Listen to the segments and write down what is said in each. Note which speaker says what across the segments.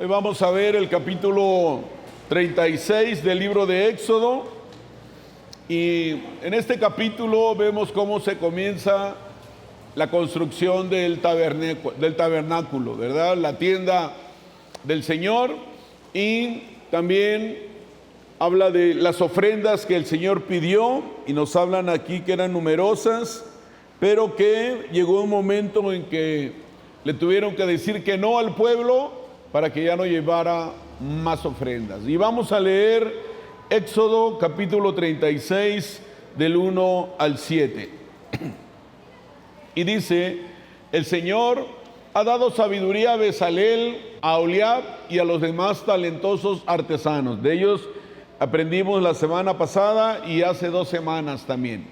Speaker 1: Hoy vamos a ver el capítulo 36 del libro de Éxodo. Y en este capítulo vemos cómo se comienza la construcción del tabernáculo, ¿verdad? La tienda del Señor. Y también habla de las ofrendas que el Señor pidió, y nos hablan aquí que eran numerosas, pero que llegó un momento en que le tuvieron que decir que no al pueblo para que ya no llevara más ofrendas. Y vamos a leer Éxodo capítulo 36 del 1 al 7. Y dice: el Señor ha dado sabiduría a Bezalel, a Aholiab y a los demás talentosos artesanos. De ellos aprendimos la semana pasada y hace 2 semanas también.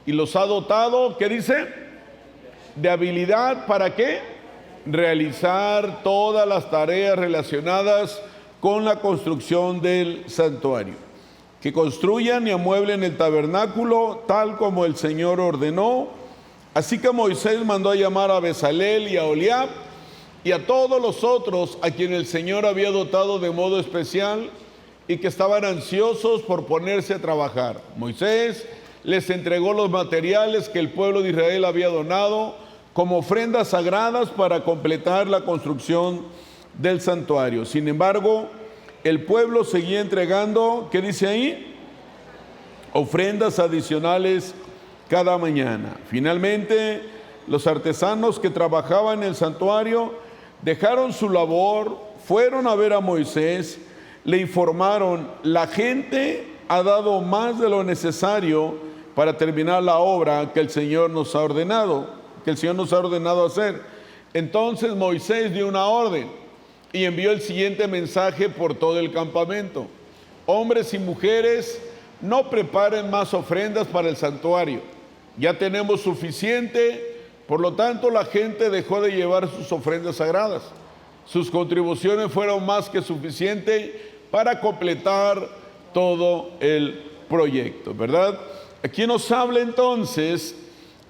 Speaker 1: Y los ha dotado, ¿qué dice? De habilidad, ¿para qué? Realizar todas las tareas relacionadas con la construcción del santuario. Que construyan y amueblen el tabernáculo tal como el Señor ordenó. Así que Moisés mandó a llamar a Bezalel y a Aholiab y a todos los otros a quienes el Señor había dotado de modo especial y que estaban ansiosos por ponerse a trabajar. Moisés les entregó los materiales que el pueblo de Israel había donado como ofrendas sagradas para completar la construcción del santuario. Sin embargo, el pueblo seguía entregando, ¿qué dice ahí? Ofrendas adicionales cada mañana. Finalmente, los artesanos que trabajaban en el santuario dejaron su labor, fueron a ver a Moisés, le informaron: la gente ha dado más de lo necesario para terminar la obra que el Señor nos ha ordenado. Hacer. Entonces Moisés dio una orden y envió el siguiente mensaje por todo el campamento: hombres y mujeres, no preparen más ofrendas para el santuario. Ya tenemos suficiente, por lo tanto la gente dejó de llevar sus ofrendas sagradas. Sus contribuciones fueron más que suficientes para completar todo el proyecto, ¿verdad? Aquí nos habla entonces,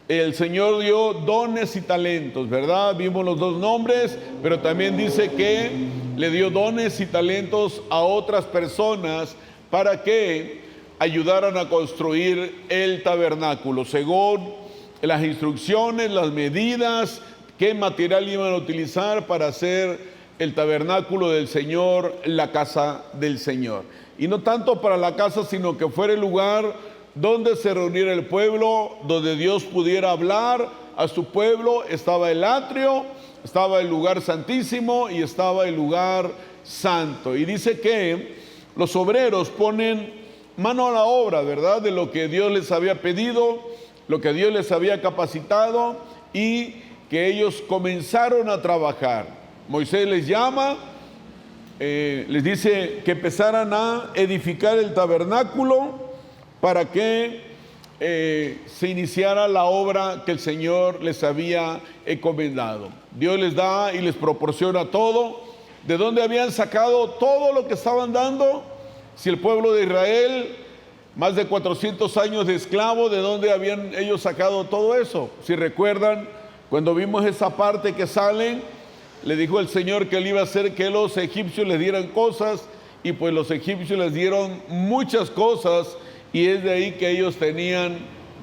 Speaker 1: el Señor dio dones y talentos, ¿verdad? Vimos los 2 nombres, pero también dice que le dio dones y talentos a otras personas para que ayudaran a construir el tabernáculo, según las instrucciones, las medidas, qué material iban a utilizar para hacer el tabernáculo del Señor, la casa del Señor. Y no tanto para la casa, sino que fuera el lugar donde se reuniera el pueblo, donde Dios pudiera hablar a su pueblo. Estaba el atrio, estaba el lugar santísimo y estaba el lugar santo. Y dice que los obreros ponen mano a la obra, ¿verdad? De lo que Dios les había pedido, lo que Dios les había capacitado, y que ellos comenzaron a trabajar. Moisés les llama, les dice que empezaran a edificar el tabernáculo para que se iniciara la obra que el Señor les había encomendado. Dios les da y les proporciona todo. ¿De dónde habían sacado todo lo que estaban dando? Si el pueblo de Israel, más de 400 años de esclavo, ¿de dónde habían ellos sacado todo eso? Si recuerdan, cuando vimos esa parte que salen, le dijo el Señor que él iba a hacer que los egipcios les dieran cosas, y pues los egipcios les dieron muchas cosas. Y es de ahí que ellos tenían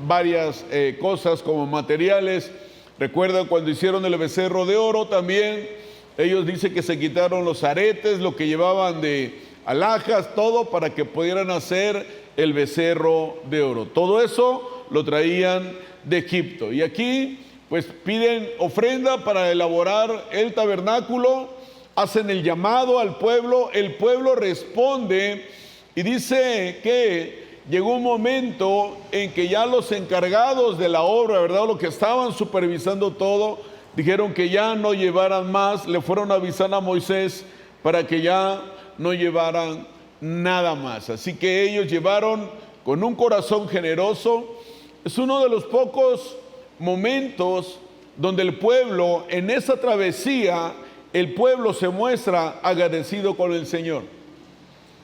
Speaker 1: varias cosas como materiales. Recuerdan cuando hicieron el becerro de oro también, ellos dicen que se quitaron los aretes, lo que llevaban de alhajas, todo para que pudieran hacer el becerro de oro. Todo eso lo traían de Egipto. Y aquí pues piden ofrenda para elaborar el tabernáculo, hacen el llamado al pueblo, el pueblo responde y dice que llegó un momento en que ya los encargados de la obra, ¿verdad?, los que estaban supervisando todo, dijeron que ya no llevaran más, le fueron a avisar a Moisés para que ya no llevaran nada más. Así que ellos llevaron con un corazón generoso. Es uno de los pocos momentos donde el pueblo, en esa travesía, el pueblo se muestra agradecido con el Señor.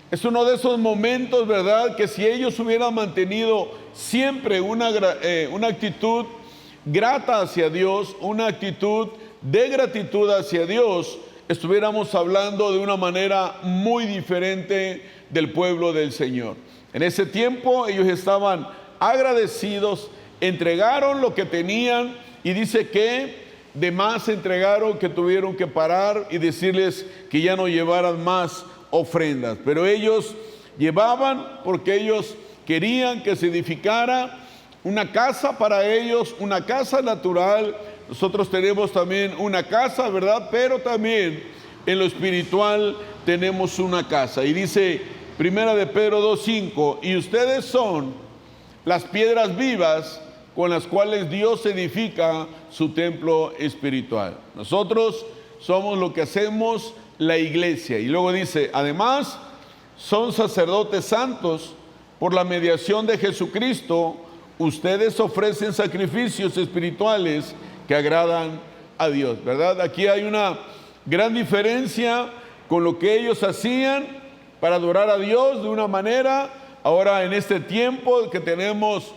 Speaker 1: Es uno de esos momentos, ¿verdad?, que si ellos hubieran mantenido siempre una actitud grata hacia Dios, una actitud de gratitud hacia Dios, estuviéramos hablando de una manera muy diferente del pueblo del Señor. En ese tiempo ellos estaban agradecidos, entregaron lo que tenían y dice que de más entregaron que tuvieron que parar y decirles que ya no llevaran más ofrendas. Pero ellos llevaban porque ellos querían que se edificara una casa para ellos, una casa natural. Nosotros tenemos también una casa, ¿verdad? Pero también en lo espiritual tenemos una casa. Y dice Primera de Pedro 2:5, y ustedes son las piedras vivas con las cuales Dios edifica su templo espiritual. Nosotros somos lo que hacemos la iglesia. Y luego dice, además, son sacerdotes santos por la mediación de Jesucristo. Ustedes ofrecen sacrificios espirituales que agradan a Dios, ¿verdad? Aquí hay una gran diferencia con lo que ellos hacían para adorar a Dios de una manera. Ahora en este tiempo que tenemos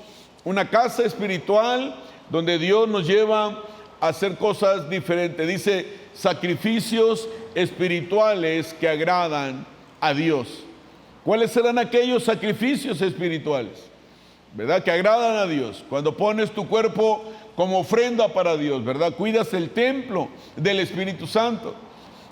Speaker 1: una casa espiritual donde Dios nos lleva a hacer cosas diferentes. Dice sacrificios espirituales que agradan a Dios. ¿Cuáles serán aquellos sacrificios espirituales? ¿Verdad? Que agradan a Dios. Cuando pones tu cuerpo como ofrenda para Dios, ¿verdad? Cuidas el templo del Espíritu Santo.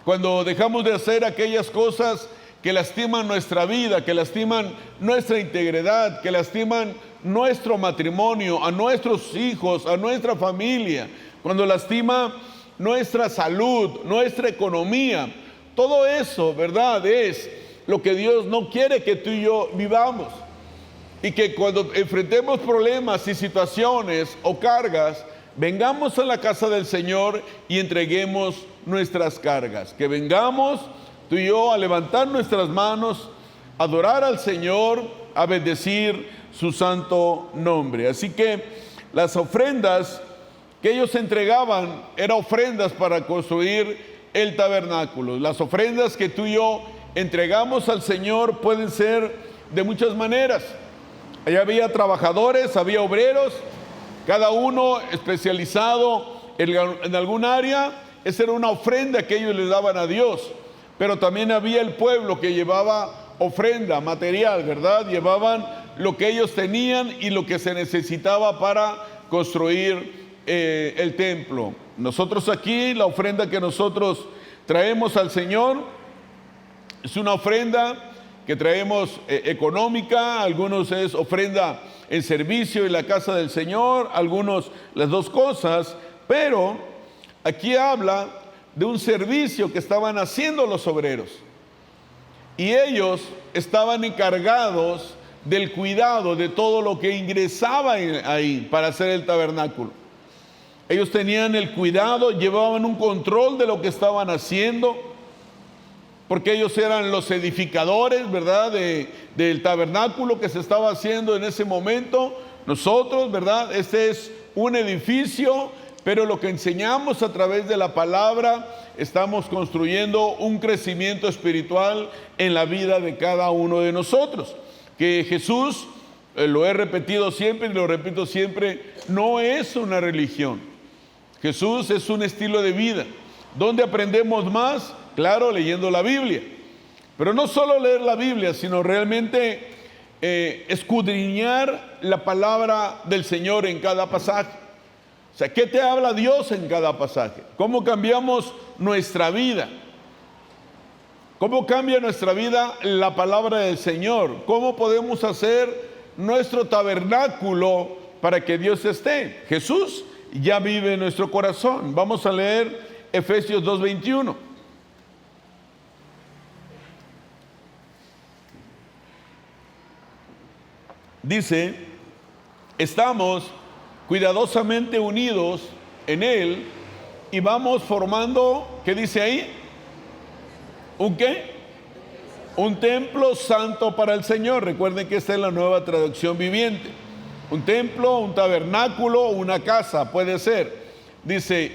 Speaker 1: Cuando dejamos de hacer aquellas cosas que lastiman nuestra vida, que lastiman nuestra integridad, que lastiman nuestro matrimonio, a nuestros hijos, a nuestra familia, cuando lastima nuestra salud, nuestra economía, todo eso, ¿verdad? Es lo que Dios no quiere que tú y yo vivamos. Y que cuando enfrentemos problemas y situaciones o cargas, vengamos a la casa del Señor y entreguemos nuestras cargas. Que vengamos tú y yo a levantar nuestras manos, a adorar al Señor, a bendecir su santo nombre. Así que las ofrendas que ellos entregaban eran ofrendas para construir el tabernáculo. Las ofrendas que tú y yo entregamos al Señor pueden ser de muchas maneras. Allá había trabajadores, había obreros, cada uno especializado en algún área. Esa era una ofrenda que ellos les daban a Dios. Pero también había el pueblo que llevaba ofrenda material, ¿verdad? Llevaban lo que ellos tenían y lo que se necesitaba para construir el templo. Nosotros aquí, la ofrenda que nosotros traemos al Señor es una ofrenda que traemos económica. Algunos es ofrenda en servicio en la casa del Señor, algunos las dos cosas, pero aquí habla de un servicio que estaban haciendo los obreros y ellos estaban encargados del cuidado de todo lo que ingresaba ahí para hacer el tabernáculo. Ellos tenían el cuidado, llevaban un control de lo que estaban haciendo, porque ellos eran los edificadores, ¿verdad? Del tabernáculo que se estaba haciendo en ese momento. Nosotros, ¿verdad? Este es un edificio, pero lo que enseñamos a través de la palabra, estamos construyendo un crecimiento espiritual en la vida de cada uno de nosotros. Que Jesús, lo he repetido siempre y lo repito siempre, no es una religión. Jesús es un estilo de vida. ¿Dónde aprendemos más? Claro, leyendo la Biblia. Pero no solo leer la Biblia, sino realmente escudriñar la palabra del Señor en cada pasaje. O sea, ¿qué te habla Dios en cada pasaje? ¿Cómo cambiamos nuestra vida? ¿Cómo cambia nuestra vida la palabra del Señor? ¿Cómo podemos hacer nuestro tabernáculo para que Dios esté? Jesús ya vive en nuestro corazón. Vamos a leer Efesios 2:21. Dice, estamos cuidadosamente unidos en Él y vamos formando, ¿qué dice ahí? ¿Un qué? Un templo santo para el Señor. Recuerden que esta es la Nueva Traducción Viviente. Un templo, un tabernáculo, una casa puede ser. Dice,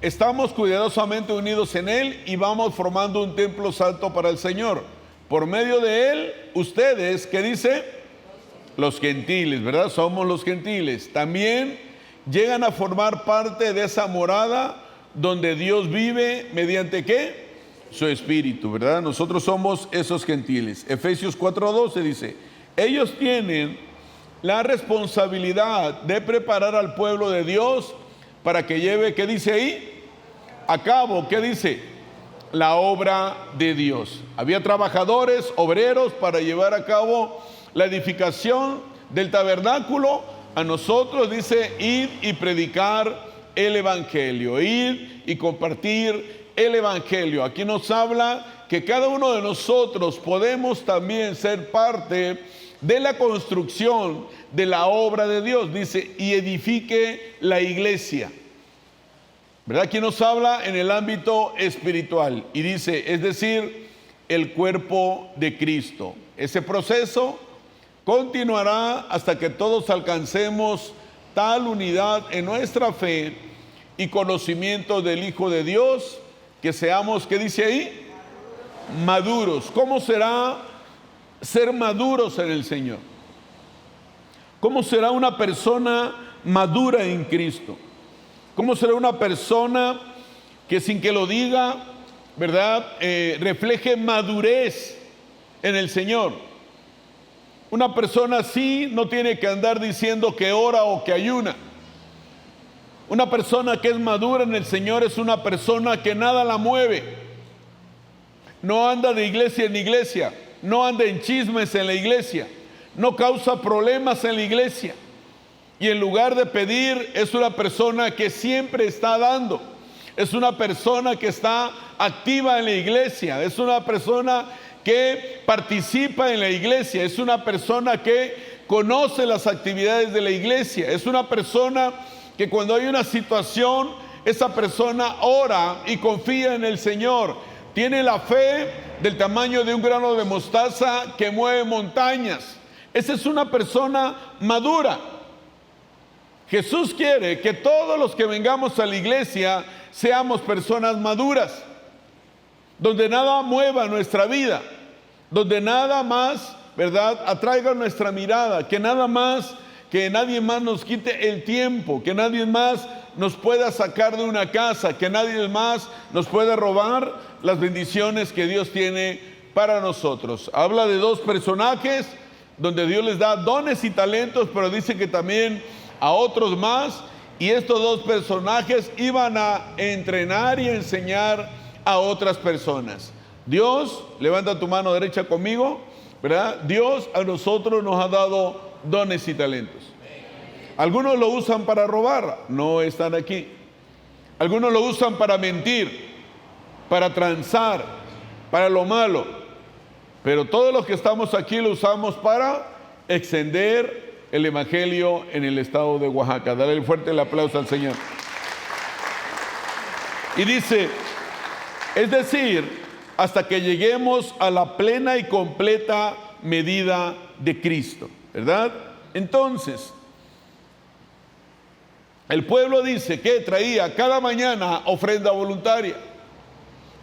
Speaker 1: estamos cuidadosamente unidos en Él y vamos formando un templo santo para el Señor. Por medio de Él, ustedes, ¿qué dice? Los gentiles, ¿verdad? Somos los gentiles. También llegan a formar parte de esa morada donde Dios vive mediante ¿qué? Su Espíritu, ¿verdad? Nosotros somos esos gentiles. Efesios 4:12 dice, ellos tienen la responsabilidad de preparar al pueblo de Dios para que lleve, ¿qué dice ahí? A cabo, ¿qué dice? La obra de Dios. Había trabajadores, obreros para llevar a cabo la edificación del tabernáculo. A nosotros dice, ir y predicar el Evangelio, ir y compartir el Evangelio. Aquí nos habla que cada uno de nosotros podemos también ser parte de la construcción de la obra de Dios. Dice, y edifique la iglesia. ¿Verdad? Aquí nos habla en el ámbito espiritual y dice, es decir, el cuerpo de Cristo. Ese proceso continuará hasta que todos alcancemos tal unidad en nuestra fe y conocimiento del Hijo de Dios, que seamos, ¿qué dice ahí? Maduros. ¿Cómo será ser maduros en el Señor? ¿Cómo será una persona madura en Cristo? ¿Cómo será una persona que sin que lo diga, ¿verdad? Refleje madurez en el Señor. Una persona así no tiene que andar diciendo que ora o que ayuna. Una persona que es madura en el Señor es una persona que nada la mueve. No anda de iglesia en iglesia, no anda en chismes en la iglesia, no causa problemas en la iglesia. Y en lugar de pedir, es una persona que siempre está dando. Es una persona que está activa en la iglesia. Es una persona que participa en la iglesia. Es una persona que conoce las actividades de la iglesia. Es una persona que cuando hay una situación, esa persona ora y confía en el Señor. Tiene la fe del tamaño de un grano de mostaza que mueve montañas. Esa es una persona madura. Jesús quiere que todos los que vengamos a la iglesia seamos personas maduras, donde nada mueva nuestra vida, donde nada más, ¿verdad?, atraiga nuestra mirada, que nadie más nos quite el tiempo, que nadie más nos pueda sacar de una casa, que nadie más nos pueda robar las bendiciones que Dios tiene para nosotros. Habla de dos personajes donde Dios les da dones y talentos, pero dice que también a otros más, y estos dos personajes iban a entrenar y enseñar a otras personas. Dios, levanta tu mano derecha conmigo, ¿verdad? Dios a nosotros nos ha dado dones y talentos. Algunos lo usan para robar, no están aquí. Algunos lo usan para mentir, para transar, para lo malo. Pero todos los que estamos aquí lo usamos para extender el Evangelio en el estado de Oaxaca. Dale fuerte el aplauso al Señor. Y dice, es decir, hasta que lleguemos a la plena y completa medida de Cristo, ¿verdad? Entonces, el pueblo dice que traía cada mañana ofrenda voluntaria,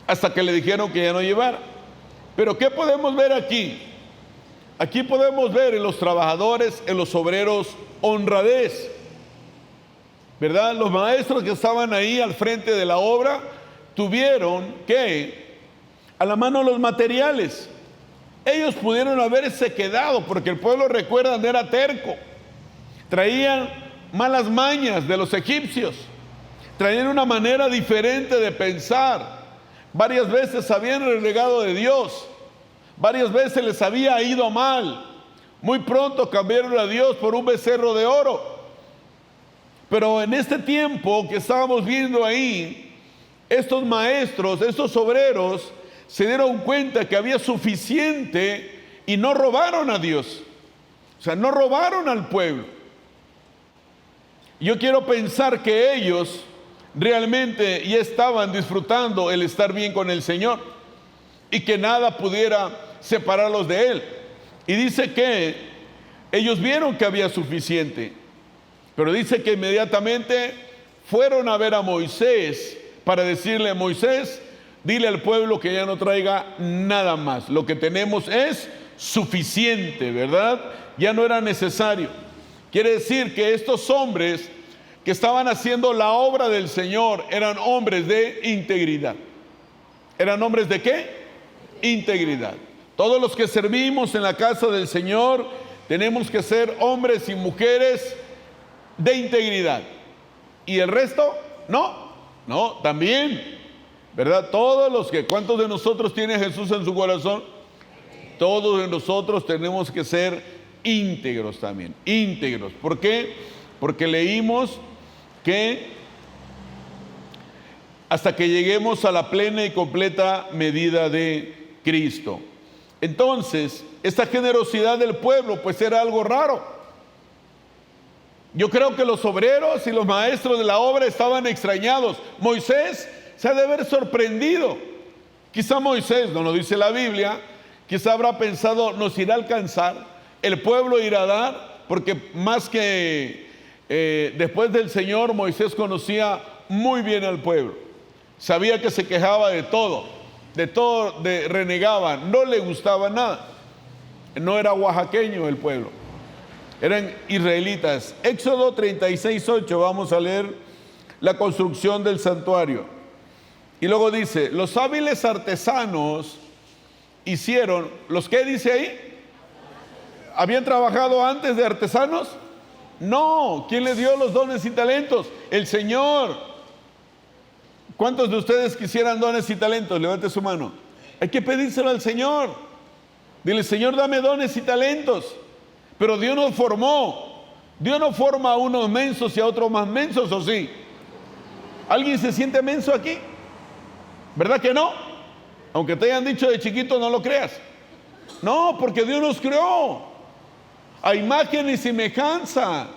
Speaker 1: hasta que le dijeron que ya no llevara. Pero ¿qué podemos ver aquí? Aquí podemos ver en los trabajadores, en los obreros, honradez, ¿verdad? Los maestros que estaban ahí al frente de la obra tuvieron que a la mano los materiales. Ellos pudieron haberse quedado, porque el pueblo, recuerdan, era terco. Traían malas mañas de los egipcios, traían una manera diferente de pensar. Varias veces habían renegado de Dios. Varias veces les había ido mal. Muy pronto cambiaron a Dios por un becerro de oro. Pero en este tiempo que estábamos viendo ahí, estos maestros, estos obreros, se dieron cuenta que había suficiente y no robaron a Dios. O sea, no robaron al pueblo. Yo quiero pensar que ellos realmente ya estaban disfrutando el estar bien con el Señor y que nada pudiera separarlos de Él. Y dice que ellos vieron que había suficiente, pero dice que inmediatamente fueron a ver a Moisés para decirle: Moisés, dile al pueblo que ya no traiga nada más, lo que tenemos es suficiente, ¿verdad? Ya no era necesario. Quiere decir que estos hombres que estaban haciendo la obra del Señor eran hombres de integridad. ¿Eran hombres de qué? Integridad. Todos los que servimos en la casa del Señor tenemos que ser hombres y mujeres de integridad. ¿Y el resto? No, también, ¿verdad? ¿Cuántos de nosotros tiene Jesús en su corazón? Todos de nosotros tenemos que ser íntegros también, íntegros. ¿Por qué? Porque leímos que hasta que lleguemos a la plena y completa medida de Cristo. Entonces, esta generosidad del pueblo pues era algo raro. Yo creo que los obreros y los maestros de la obra estaban extrañados. Moisés se ha de haber sorprendido. Quizá Moisés, no lo dice la Biblia, quizá habrá pensado, nos irá a alcanzar, el pueblo irá a dar, porque más que después del Señor, Moisés conocía muy bien al pueblo. Sabía que se quejaba de todo, renegaba, no le gustaba nada. No era oaxaqueño el pueblo, eran israelitas. Éxodo 36:8, vamos a leer la construcción del santuario. Y luego dice, los hábiles artesanos hicieron, ¿los qué dice ahí? ¿Habían trabajado antes de artesanos? No. ¿Quién les dio los dones y talentos? El Señor. ¿Cuántos de ustedes quisieran dones y talentos? Levante su mano. Hay que pedírselo al Señor. Dile, Señor, dame dones y talentos. Pero Dios nos formó. Dios no forma a unos mensos y a otros más mensos, ¿o sí? ¿Alguien se siente menso aquí? ¿Verdad que no? Aunque te hayan dicho de chiquito, no lo creas. No, porque Dios nos creó a imagen y semejanza.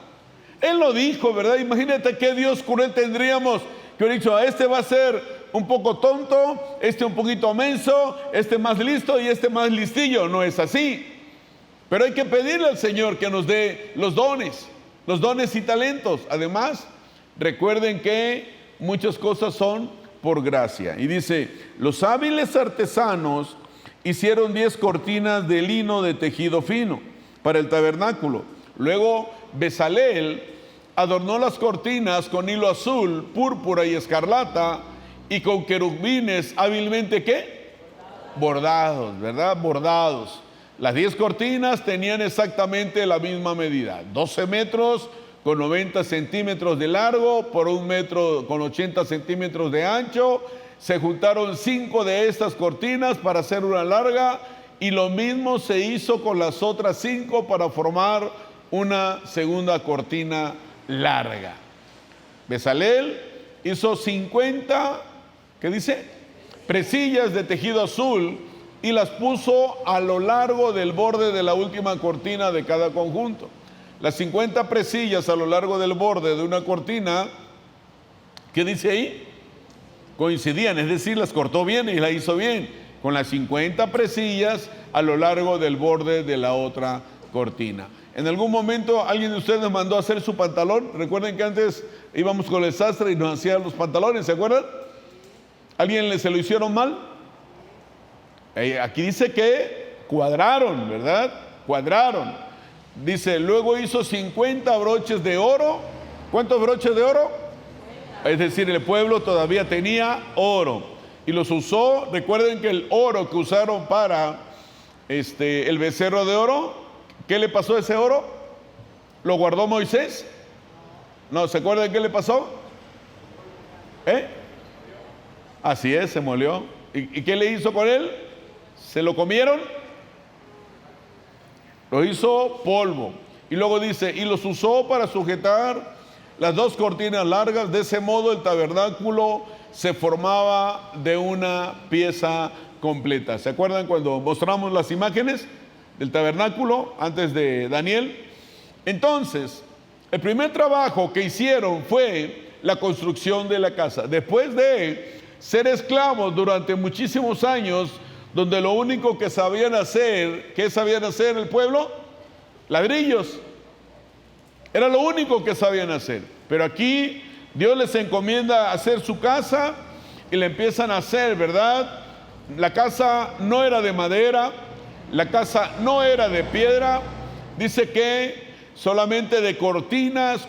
Speaker 1: Él lo dijo, ¿verdad? Imagínate qué Dios cruel tendríamos, que hubiera dicho, a este va a ser un poco tonto, este un poquito menso, este más listo y este más listillo. No es así. Pero hay que pedirle al Señor que nos dé los dones y talentos. Además, recuerden que muchas cosas son por gracia. Y dice, los hábiles artesanos hicieron 10 cortinas de lino de tejido fino para el tabernáculo. Luego Bezaleel adornó las cortinas con hilo azul, púrpura y escarlata, y con querubines hábilmente ¿qué? Bordados, ¿verdad? Bordados. Las 10 cortinas tenían exactamente la misma medida, 12 metros con 90 centímetros de largo, por 1 metro con 80 centímetros de ancho. Se juntaron 5 de estas cortinas para hacer una larga, y lo mismo se hizo con las otras 5 para formar una segunda cortina larga. Bezaleel hizo 50, ¿qué dice? Presillas de tejido azul, y las puso a lo largo del borde de la última cortina de cada conjunto. Las 50 presillas a lo largo del borde de una cortina, ¿qué dice ahí? Coincidían, es decir, las cortó bien y la hizo bien, con las 50 presillas a lo largo del borde de la otra cortina. En algún momento alguien de ustedes nos mandó a hacer su pantalón. Recuerden que antes íbamos con el sastre y nos hacían los pantalones, ¿se acuerdan? ¿Alguien se lo hicieron mal? Aquí dice que cuadraron, ¿verdad? Cuadraron. Dice, luego hizo 50 broches de oro. ¿Cuántos broches de oro? Es decir, el pueblo todavía tenía oro y los usó. Recuerden que el oro que usaron para el becerro de oro, ¿qué le pasó a ese oro? ¿Lo guardó Moisés? No, ¿se acuerdan qué le pasó? Así es, se molió. ¿Y qué le hizo con él? ¿Se lo comieron? Lo hizo polvo. Y luego dice, y los usó para sujetar las 2 cortinas largas. De ese modo el tabernáculo se formaba de una pieza completa. ¿Se acuerdan cuando mostramos las imágenes del tabernáculo antes de Daniel? Entonces, el primer trabajo que hicieron fue la construcción de la casa. Después de ser esclavos durante muchísimos años, donde lo único que sabían hacer, ¿qué sabían hacer el pueblo? Ladrillos. Era lo único que sabían hacer. Pero aquí Dios les encomienda hacer su casa y le empiezan a hacer, ¿verdad? La casa no era de madera, la casa no era de piedra. Dice que solamente de cortinas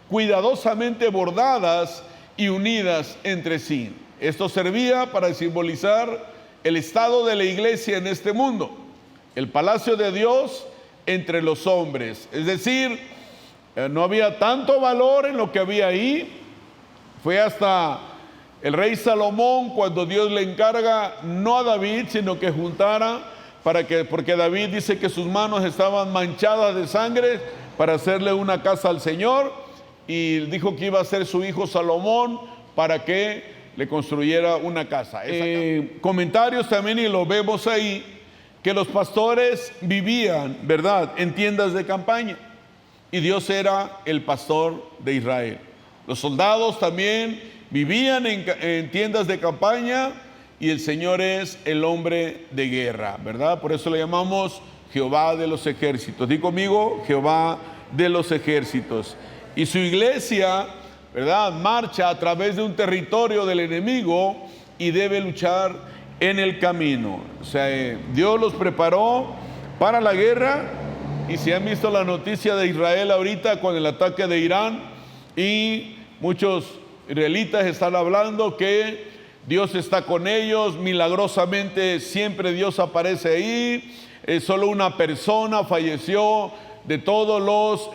Speaker 1: cuidadosamente bordadas y unidas entre sí. Esto servía para simbolizar el estado de la iglesia en este mundo, el palacio de Dios entre los hombres. Es decir, no había tanto valor en lo que había ahí. Fue hasta el rey Salomón cuando Dios le encarga, no a David, sino que juntara, porque David dice que sus manos estaban manchadas de sangre, para hacerle una casa al Señor, y dijo que iba a ser su hijo Salomón para que le construyera una casa. Comentarios también, y lo vemos ahí, que los pastores vivían, ¿verdad?, en tiendas de campaña, y Dios era el pastor de Israel. Los soldados también vivían en tiendas de campaña, y el Señor es el hombre de guerra, ¿verdad? Por eso le llamamos Jehová de los ejércitos. Di conmigo, Jehová de los ejércitos. Y su iglesia, ¿verdad?, marcha a través de un territorio del enemigo y debe luchar en el camino. O sea, Dios los preparó para la guerra. Y si han visto la noticia de Israel ahorita con el ataque de Irán, y muchos israelitas están hablando que Dios está con ellos, milagrosamente siempre Dios aparece ahí. Solo una persona falleció de todos los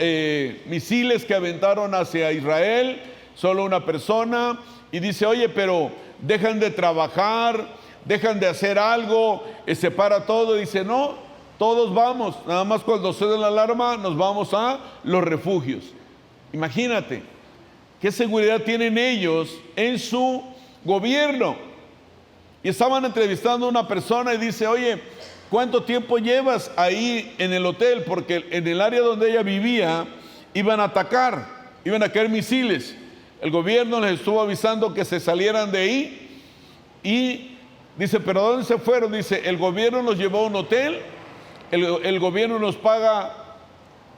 Speaker 1: misiles que aventaron hacia Israel, solo una persona. Y dice, oye, pero dejan de trabajar, dejan de hacer algo, se para todo. Dice, no, todos vamos, nada más cuando suene la alarma nos vamos a los refugios. Imagínate qué seguridad tienen ellos en su gobierno. Y estaban entrevistando a una persona y dice, oye, ¿cuánto tiempo llevas ahí en el hotel? Porque en el área donde ella vivía iban a atacar, iban a caer misiles. El gobierno les estuvo avisando que se salieran de ahí. Y dice, ¿pero dónde se fueron? Dice, el gobierno nos llevó a un hotel, el gobierno nos paga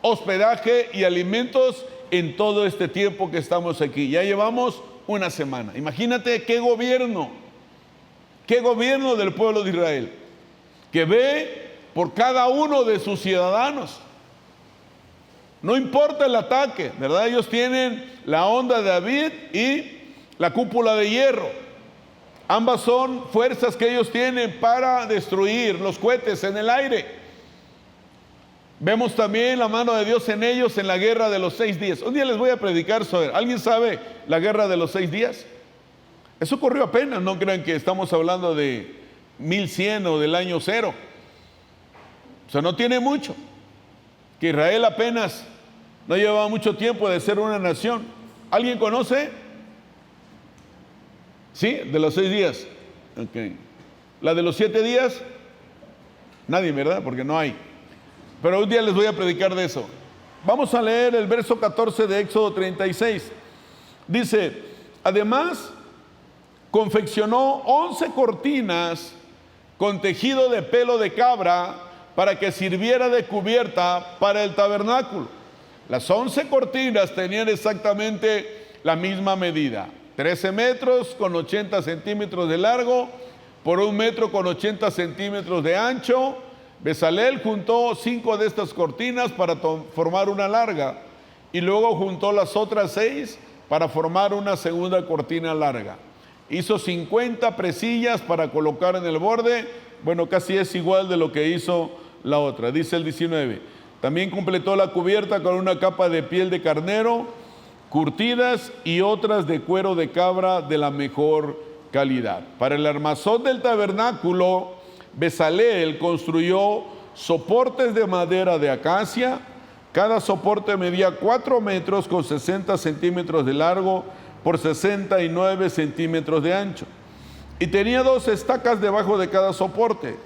Speaker 1: hospedaje y alimentos en todo este tiempo que estamos aquí. Ya llevamos una semana. Imagínate qué gobierno del pueblo de Israel, que ve por cada uno de sus ciudadanos. No importa el ataque, ¿verdad? Ellos tienen la onda de David y la cúpula de hierro. Ambas son fuerzas que ellos tienen para destruir los cohetes en el aire. Vemos también la mano de Dios en ellos en la guerra de los 6 días. Un día les voy a predicar sobre, ¿alguien sabe la guerra de los 6 días? Eso ocurrió apenas, no crean que estamos hablando de 1100 o del año 0. O sea, no tiene mucho. Que Israel apenas no llevaba mucho tiempo de ser una nación. ¿Alguien conoce? ¿Sí? De los 6 días. Okay. ¿La de los 7 días? Nadie, ¿verdad? Porque no hay. Pero un día les voy a predicar de eso. Vamos a leer el verso 14 de Éxodo 36. Dice, además, confeccionó 11 cortinas con tejido de pelo de cabra para que sirviera de cubierta para el tabernáculo. Las 11 cortinas tenían exactamente la misma medida, 13 metros con 80 centímetros de largo por 1 metro con 80 centímetros de ancho. Bezalel juntó 5 de estas cortinas para formar una larga, y luego juntó las otras 6 para formar una segunda cortina larga. Hizo 50 presillas para colocar en el borde. Bueno, casi es igual de lo que hizo la otra. Dice el 19, también completó la cubierta con una capa de piel de carnero, curtidas, y otras de cuero de cabra de la mejor calidad. Para el armazón del tabernáculo, Bezalel construyó soportes de madera de acacia. Cada soporte medía 4 metros con 60 centímetros de largo por 69 centímetros de ancho. Y tenía 2 estacas debajo de cada soporte.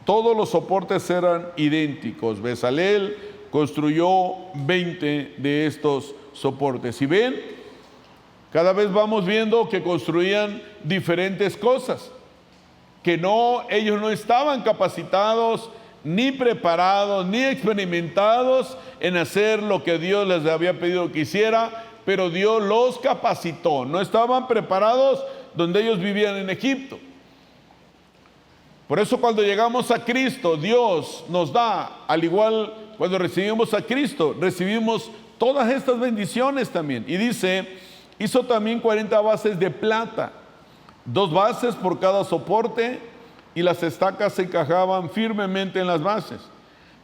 Speaker 1: Todos los soportes eran idénticos. Bezalel construyó 20 de estos soportes. Y ven, cada vez vamos viendo que construían diferentes cosas, que ellos no estaban capacitados, ni preparados, ni experimentados en hacer lo que Dios les había pedido que hiciera, pero Dios los capacitó. No estaban preparados donde ellos vivían en Egipto. Por eso cuando llegamos a Cristo, Dios nos da, al igual cuando recibimos a Cristo, recibimos todas estas bendiciones también. Y dice, hizo también 40 bases de plata, 2 bases por cada soporte, y las estacas se encajaban firmemente en las bases.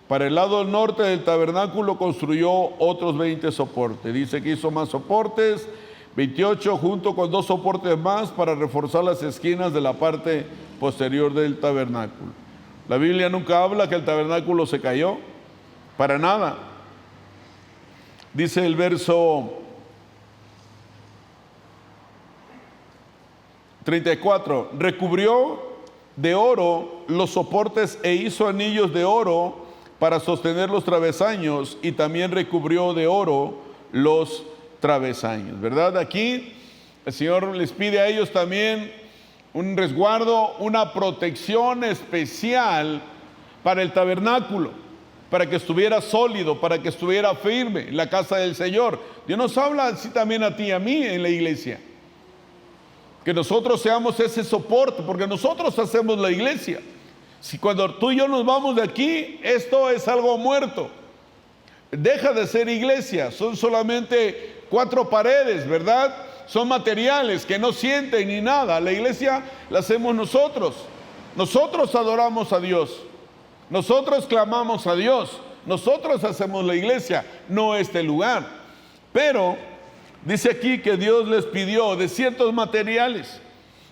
Speaker 1: Para el lado norte del tabernáculo construyó otros 20 soportes. Dice que hizo más soportes, 28, junto con 2 soportes más para reforzar las esquinas de la parte posterior del tabernáculo. La Biblia nunca habla que el tabernáculo se cayó, para nada. Dice el verso 34, recubrió de oro los soportes e hizo anillos de oro para sostener los travesaños, y también recubrió de oro los travesaños, ¿verdad? Aquí el Señor les pide a ellos también un resguardo, una protección especial para el tabernáculo, para que estuviera sólido, para que estuviera firme en la casa del Señor. Dios nos habla así también a ti y a mí en la iglesia, que nosotros seamos ese soporte, porque nosotros hacemos la iglesia. Si cuando tú y yo nos vamos de aquí, esto es algo muerto, deja de ser iglesia, son solamente 4 paredes, ¿verdad? Son materiales que no sienten ni nada. La iglesia la hacemos nosotros. Nosotros adoramos a Dios, nosotros clamamos a Dios, nosotros hacemos la iglesia, no este lugar. Pero dice aquí que Dios les pidió de ciertos materiales.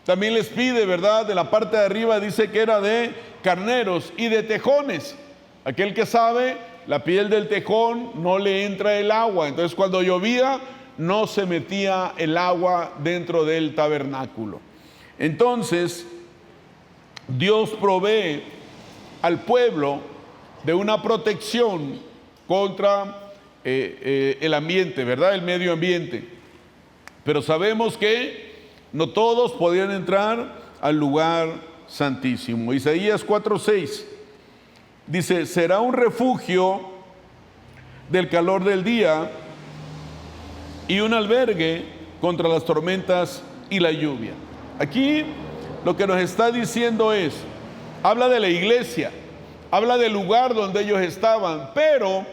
Speaker 1: También les pide, ¿verdad? De la parte de arriba dice que era de carneros y de tejones. Aquel que sabe, la piel del tejón no le entra el agua. Entonces cuando llovía no se metía el agua dentro del tabernáculo. Entonces Dios provee al pueblo de una protección contra el ambiente, ¿verdad? El medio ambiente. Pero sabemos que no todos podían entrar al lugar santísimo. Isaías 4:6 dice, será un refugio del calor del día y un albergue contra las tormentas y la lluvia. Aquí lo que nos está diciendo es, habla de la iglesia, habla del lugar donde ellos estaban, pero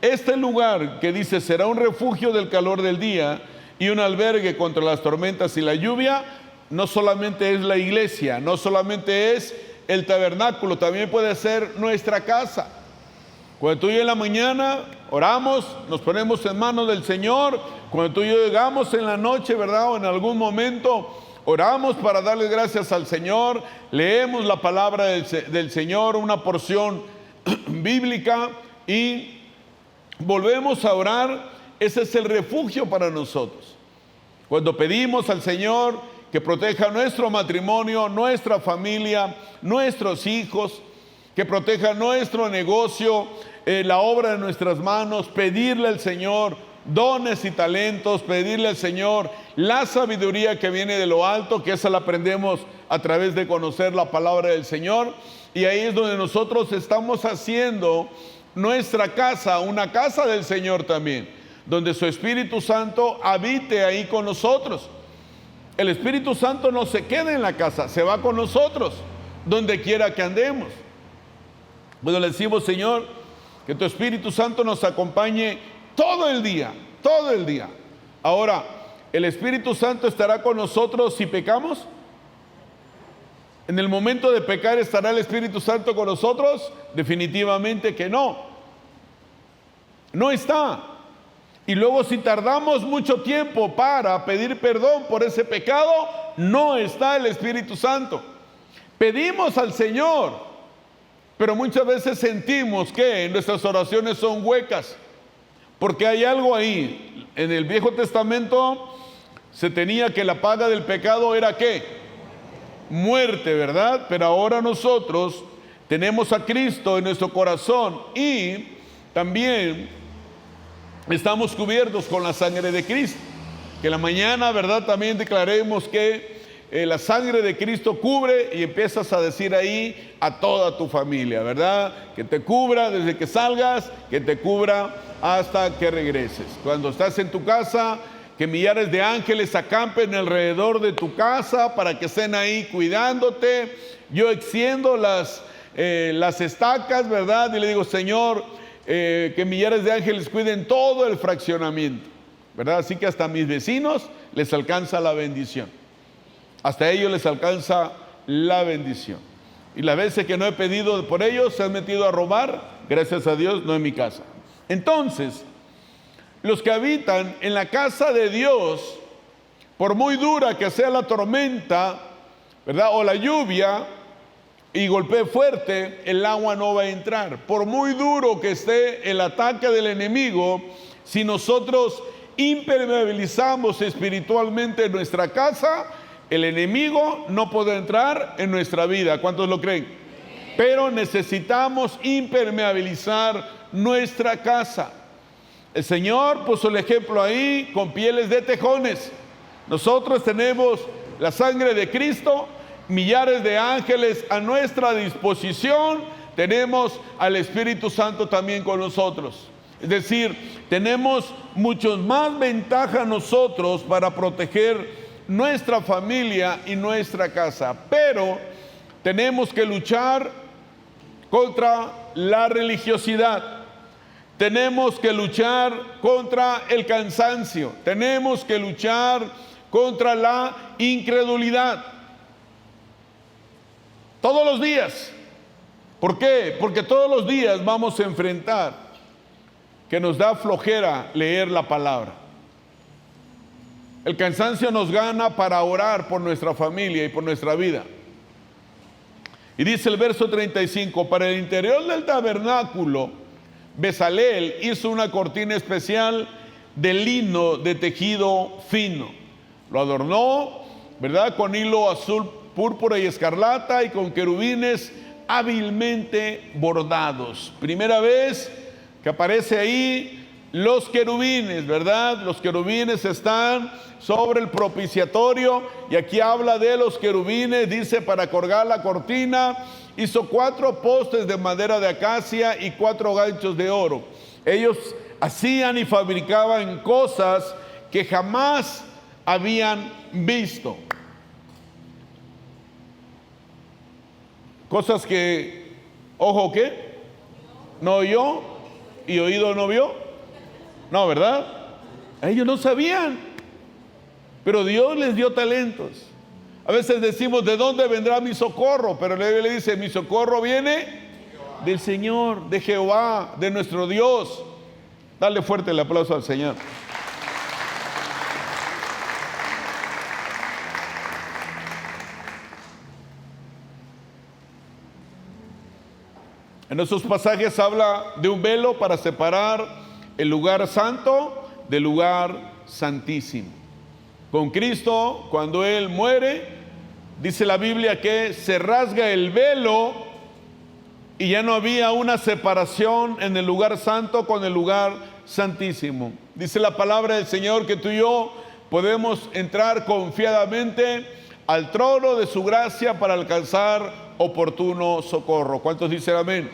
Speaker 1: este lugar que dice será un refugio del calor del día y un albergue contra las tormentas y la lluvia, no solamente es la iglesia, no solamente es el tabernáculo, también puede ser nuestra casa. Cuando tú y yo en la mañana oramos, nos ponemos en manos del Señor. Cuando tú y yo llegamos en la noche, ¿verdad? O en algún momento oramos para darle gracias al Señor, leemos la palabra del Señor, una porción bíblica, y volvemos a orar. Ese es el refugio para nosotros. Cuando pedimos al Señor que proteja nuestro matrimonio, nuestra familia, nuestros hijos, que proteja nuestro negocio, la obra de nuestras manos, pedirle al Señor dones y talentos, pedirle al Señor la sabiduría que viene de lo alto, que esa la aprendemos a través de conocer la palabra del Señor. Y ahí es donde nosotros estamos haciendo nuestra casa, una casa del Señor también, donde su Espíritu Santo habite ahí con nosotros. El Espíritu Santo no se queda en la casa, se va con nosotros, donde quiera que andemos. Cuando le decimos, Señor, que tu Espíritu Santo nos acompañe todo el día, todo el día. Ahora, ¿el Espíritu Santo estará con nosotros si pecamos? ¿En el momento de pecar estará el Espíritu Santo con nosotros? Definitivamente que no. No está. Y luego si tardamos mucho tiempo para pedir perdón por ese pecado, no está el Espíritu Santo. Pedimos al Señor, pero muchas veces sentimos que nuestras oraciones son huecas, porque hay algo ahí. En el Viejo Testamento se tenía que la paga del pecado era ¿qué? Muerte, ¿verdad? Pero ahora nosotros tenemos a Cristo en nuestro corazón y también estamos cubiertos con la sangre de Cristo. Que en la mañana, ¿verdad? También declaremos que la sangre de Cristo cubre, y empiezas a decir ahí a toda tu familia, ¿verdad? Que te cubra desde que salgas, que te cubra hasta que regreses. Cuando estás en tu casa, que millares de ángeles acampen alrededor de tu casa para que estén ahí cuidándote. Yo extiendo las estacas, ¿verdad? Y le digo, Señor, que millares de ángeles cuiden todo el fraccionamiento, ¿verdad? Así que hasta a mis vecinos les alcanza la bendición. Hasta a ellos les alcanza la bendición. Y las veces que no he pedido por ellos, se han metido a robar, gracias a Dios, no en mi casa. Entonces, los que habitan en la casa de Dios, por muy dura que sea la tormenta, ¿verdad?, o la lluvia, y golpee fuerte, el agua no va a entrar. Por muy duro que esté el ataque del enemigo, si nosotros impermeabilizamos espiritualmente nuestra casa, el enemigo no puede entrar en nuestra vida. ¿Cuántos lo creen? Pero necesitamos impermeabilizar nuestra casa. El Señor puso el ejemplo ahí con pieles de tejones. Nosotros tenemos la sangre de Cristo, millares de ángeles a nuestra disposición, tenemos al Espíritu Santo también con nosotros. Es decir, tenemos muchos más ventajas nosotros para proteger nuestra familia y nuestra casa, pero tenemos que luchar contra la religiosidad, tenemos que luchar contra el cansancio, tenemos que luchar contra la incredulidad. Todos los días. ¿Por qué? Porque todos los días vamos a enfrentar que nos da flojera leer la palabra. El cansancio nos gana para orar por nuestra familia y por nuestra vida. Y dice el verso 35, para el interior del tabernáculo, Bezaleel hizo una cortina especial de lino de tejido fino. Lo adornó, ¿verdad?, con hilo azul, púrpura y escarlata, y con querubines hábilmente bordados. Primera vez que aparece ahí los querubines, ¿verdad? Los querubines están sobre el propiciatorio, y aquí habla de los querubines, dice, para colgar la cortina, hizo 4 postes de madera de acacia y 4 ganchos de oro. Ellos hacían y fabricaban cosas que jamás habían visto. Cosas que, ojo, ¿qué? No oyó y oído no vio. No, ¿verdad? Ellos no sabían, pero Dios les dio talentos. A veces decimos, ¿de dónde vendrá mi socorro? Pero la Biblia dice, mi socorro viene del Señor, de Jehová, de nuestro Dios. Dale fuerte el aplauso al Señor. En esos pasajes habla de un velo para separar el lugar santo del lugar santísimo. Con Cristo, cuando Él muere, dice la Biblia que se rasga el velo y ya no había una separación en el lugar santo con el lugar santísimo. Dice la palabra del Señor que tú y yo podemos entrar confiadamente al trono de su gracia para alcanzar oportuno socorro. ¿Cuántos dicen amén?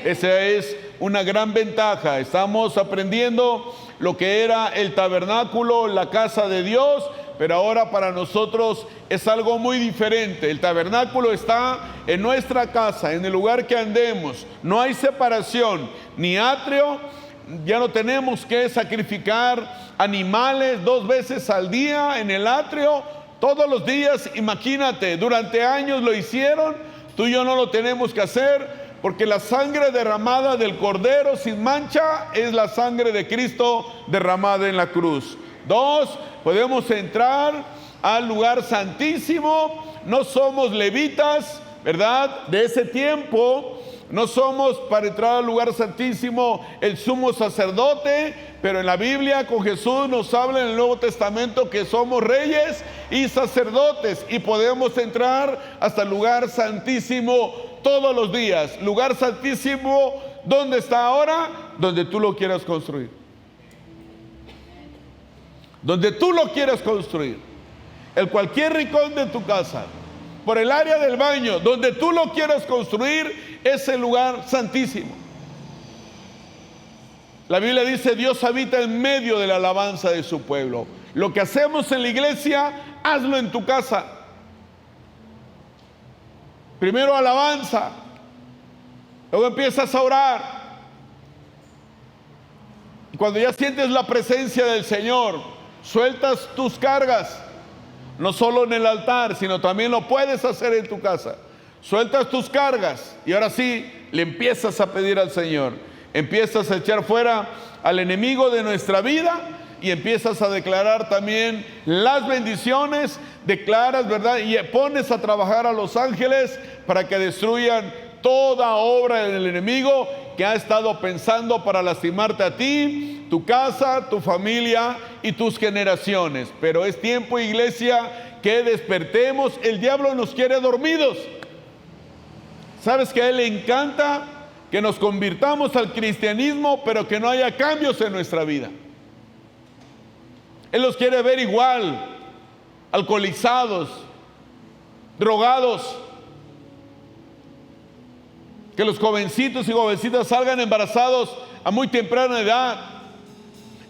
Speaker 1: Esa es una gran ventaja. Estamos aprendiendo lo que era el tabernáculo, la casa de Dios, pero ahora para nosotros es algo muy diferente. El tabernáculo está en nuestra casa, en el lugar que andemos. No hay separación, ni atrio. Ya no tenemos que sacrificar animales 2 veces al día en el atrio, todos los días. Imagínate, durante años lo hicieron. Tú y yo no lo tenemos que hacer, porque la sangre derramada del Cordero sin mancha es la sangre de Cristo derramada en la cruz. 2, podemos entrar al lugar santísimo. No somos levitas, ¿verdad?, de ese tiempo. No somos, para entrar al lugar santísimo, el sumo sacerdote, pero en la Biblia con Jesús nos habla en el Nuevo Testamento que somos reyes y sacerdotes, y podemos entrar hasta el lugar santísimo todos los días. Lugar santísimo, ¿dónde está ahora? Donde tú lo quieras construir. Donde tú lo quieras construir. En cualquier rincón de tu casa, por el área del baño, donde tú lo quieras construir, es el lugar santísimo. La Biblia dice, Dios habita en medio de la alabanza de su pueblo. Lo que hacemos en la iglesia, hazlo en tu casa. Primero alabanza, luego empiezas a orar, cuando ya sientes la presencia del Señor, sueltas tus cargas, no solo en el altar, sino también lo puedes hacer en tu casa. Sueltas tus cargas y ahora sí le empiezas a pedir al Señor. Empiezas a echar fuera al enemigo de nuestra vida y empiezas a declarar también las bendiciones. Declaras, ¿verdad? Y pones a trabajar a los ángeles para que destruyan toda obra del enemigo que ha estado pensando para lastimarte a ti, tu casa, tu familia y tus generaciones. Pero es tiempo, iglesia, que despertemos. El diablo nos quiere dormidos. ¿Sabes que a él le encanta que nos convirtamos al cristianismo, pero que no haya cambios en nuestra vida? Él los quiere ver igual, alcoholizados, drogados. Que los jovencitos y jovencitas salgan embarazados a muy temprana edad.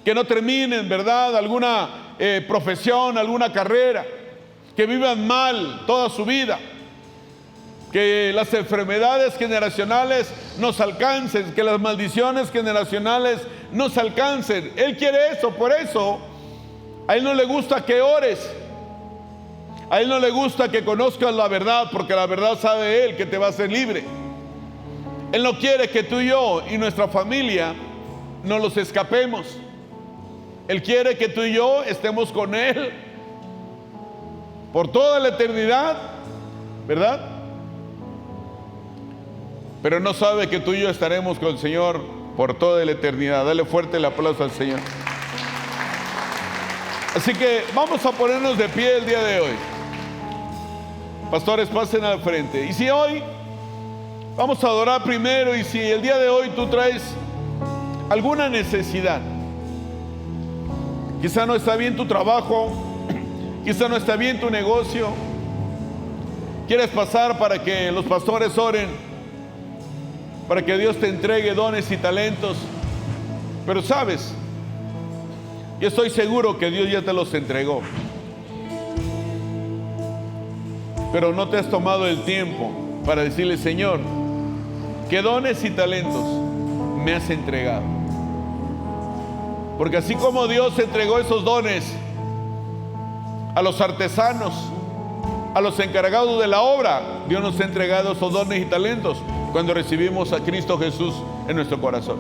Speaker 1: Que no terminen, ¿verdad?, alguna profesión, alguna carrera. Que vivan mal toda su vida. Que las enfermedades generacionales nos alcancen, que las maldiciones generacionales nos alcancen. Él quiere eso, por eso a él no le gusta que ores. A él no le gusta que conozcas la verdad, porque la verdad sabe él que te va a hacer libre. Él no quiere que tú y yo y nuestra familia nos los escapemos. Él quiere que tú y yo estemos con él por toda la eternidad, ¿verdad? Pero no sabe que tú y yo estaremos con el Señor por toda la eternidad. Dale fuerte el aplauso al Señor. Así que vamos a ponernos de pie el día de hoy. Pastores, pasen al frente. Y si hoy vamos a adorar primero, y si el día de hoy tú traes alguna necesidad, quizá no está bien tu trabajo, quizá no está bien tu negocio, quieres pasar para que los pastores oren, para que Dios te entregue dones y talentos, pero sabes, yo estoy seguro que Dios ya te los entregó, pero no te has tomado el tiempo para decirle: Señor, ¿qué dones y talentos me has entregado? Porque así como Dios entregó esos dones a los artesanos, a los encargados de la obra, Dios nos ha entregado esos dones y talentos cuando recibimos a Cristo Jesús en nuestro corazón.